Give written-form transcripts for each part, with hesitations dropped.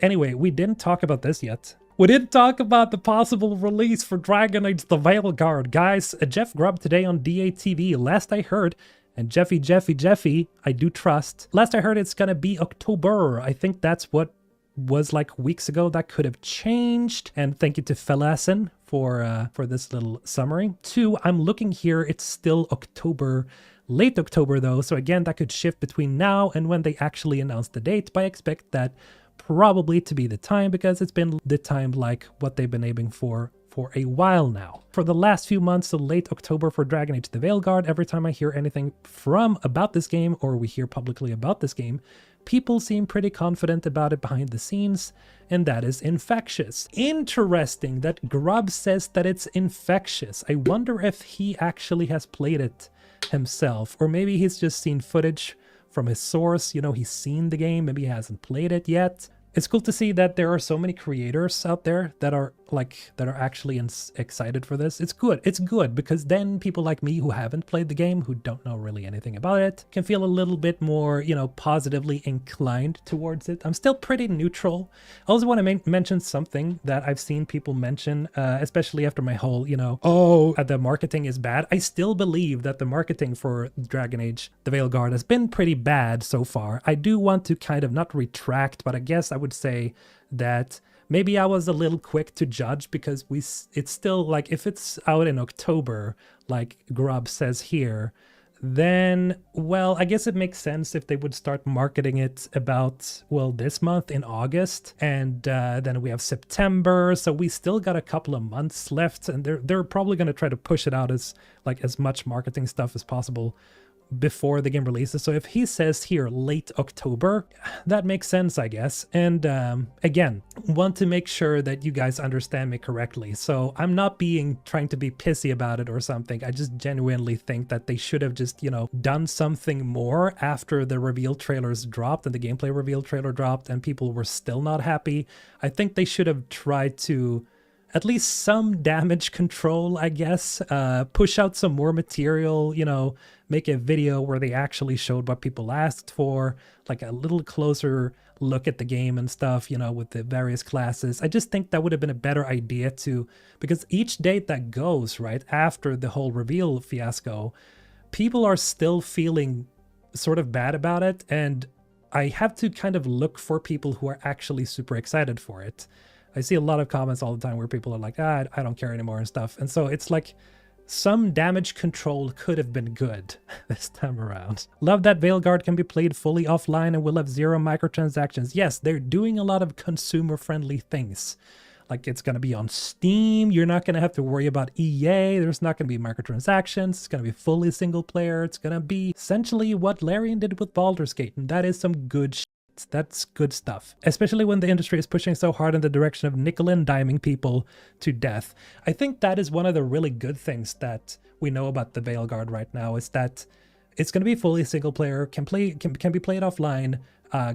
Anyway, we didn't talk about this yet. We didn't talk about the possible release for Dragon Age the Veilguard. Guys, Jeff Grubb today on DATV. Last I heard, and Jeffy, I do trust. Last I heard it's gonna be October. I think that's what was like weeks ago. That could have changed. And thank you to Felassen for this little summary. 2, I'm looking here, it's still October, late October though. So again, that could shift between now and when they actually announce the date, but I expect that probably to be the time because it's been the time like what they've been aiming for a while now. For the last few months, so late October for Dragon Age the Veilguard, every time I hear anything about this game or we hear publicly about this game, people seem pretty confident about it behind the scenes, and that is infectious. Interesting that Grubb says that it's infectious. I wonder if he actually has played it himself, or maybe he's just seen footage from his source. You know, he's seen the game, maybe he hasn't played it yet. It's cool to see that there are so many creators out there that are actually excited for this. It's good because then people like me who haven't played the game, who don't know really anything about it, can feel a little bit more, you know, positively inclined towards it. I'm still pretty neutral. I also want to mention something that I've seen people mention, especially after my whole, you know, the marketing is bad. I still believe that the marketing for Dragon Age the Veilguard has been pretty bad so far. I do want to kind of not retract, but I guess I would say that maybe I was a little quick to judge because it's still like, if it's out in October, like Grubb says here, then, well, I guess it makes sense if they would start marketing it about, well, this month in August, and then we have September, so we still got a couple of months left, and they're probably going to try to push it out as much marketing stuff as possible before the game releases. So if he says here late October, that makes sense, I guess. And again, want to make sure that you guys understand me correctly. So I'm not trying to be pissy about it or something. I just genuinely think that they should have just, you know, done something more after the reveal trailers dropped and the gameplay reveal trailer dropped and people were still not happy. I think they should have tried to at least some damage control, I guess, push out some more material, you know, make a video where they actually showed what people asked for, like a little closer look at the game and stuff, you know, with the various classes. I just think that would have been a better idea because each date that goes, right, after the whole reveal fiasco, people are still feeling sort of bad about it, and I have to kind of look for people who are actually super excited for it. I see a lot of comments all the time where people are like, I don't care anymore and stuff. And so it's like some damage control could have been good this time around. Love that Veilguard can be played fully offline and will have 0 microtransactions. Yes, they're doing a lot of consumer-friendly things. Like it's going to be on Steam. You're not going to have to worry about EA. There's not going to be microtransactions. It's going to be fully single player. It's going to be essentially what Larian did with Baldur's Gate. And that is some good shit. That's good stuff, especially when the industry is pushing so hard in the direction of nickel and diming people to death. I think that is one of the really good things that we know about the Veilguard right now, is that it's going to be fully single player, can be played offline.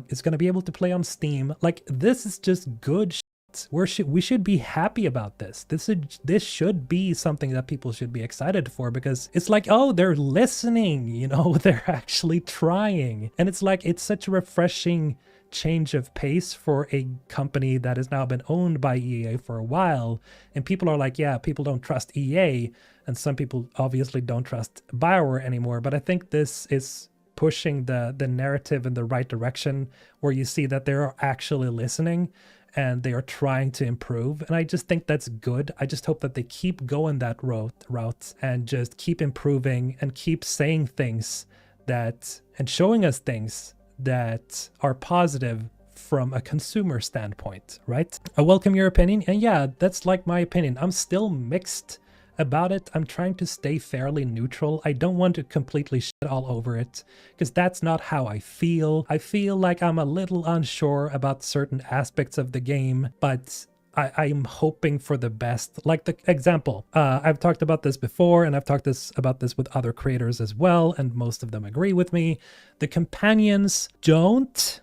It's going to be able to play on Steam. Like, this is just good shit. We should be happy about this. This should be something that people should be excited for, because it's like, oh, they're listening, you know, they're actually trying. And it's like, it's such a refreshing change of pace for a company that has now been owned by EA for a while. And people are like, yeah, people don't trust EA. And some people obviously don't trust BioWare anymore. But I think this is pushing the narrative in the right direction, where you see that they're actually listening and they are trying to improve. And I just think that's good. I just hope that they keep going that route and just keep improving and keep saying things and showing us things that are positive from a consumer standpoint, right? I welcome your opinion. And yeah, that's like my opinion. I'm still mixed about it. I'm trying to stay fairly neutral. I don't want to completely shit all over it, because that's not how I feel. I feel like I'm a little unsure about certain aspects of the game, but I'm hoping for the best. Like the example, I've talked about this before, and I've talked about this with other creators as well, and most of them agree with me. The companions don't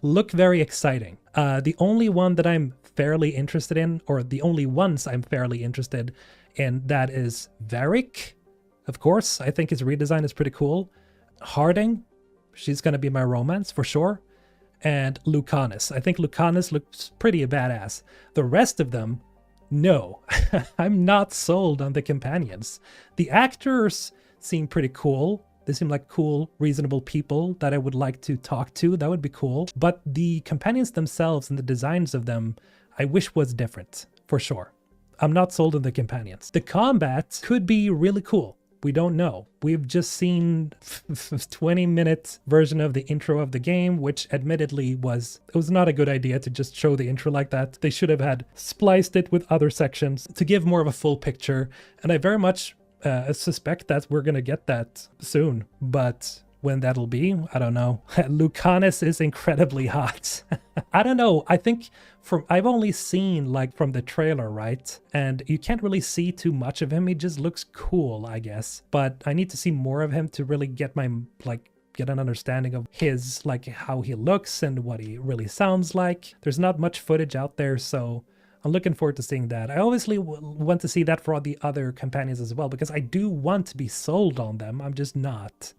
look very exciting. The only one that I'm fairly interested in, or the only ones I'm fairly interested in, that is Varric. Of course, I think his redesign is pretty cool. Harding, she's going to be my romance for sure. and Lucanus. I think Lucanus looks pretty badass. The rest of them, no. I'm not sold on the companions. The actors seem pretty cool. They seem like cool, reasonable people that I would like to talk to. That would be cool. But the companions themselves and the designs of them, I wish was different, for sure. I'm not sold on the companions. The combat could be really cool. We don't know. We've just seen a 20-minute version of the intro of the game, which admittedly it was not a good idea to just show the intro like that. They should have had spliced it with other sections to give more of a full picture. And I very much suspect that we're gonna get that soon, but when that'll be, I don't know. Lucanus is incredibly hot. I don't know. I think I've only seen like from the trailer, right? And you can't really see too much of him. He just looks cool, I guess. But I need to see more of him to really get an understanding of his, like how he looks and what he really sounds like. There's not much footage out there, so I'm looking forward to seeing that. I obviously want to see that for all the other companions as well, because I do want to be sold on them. I'm just not.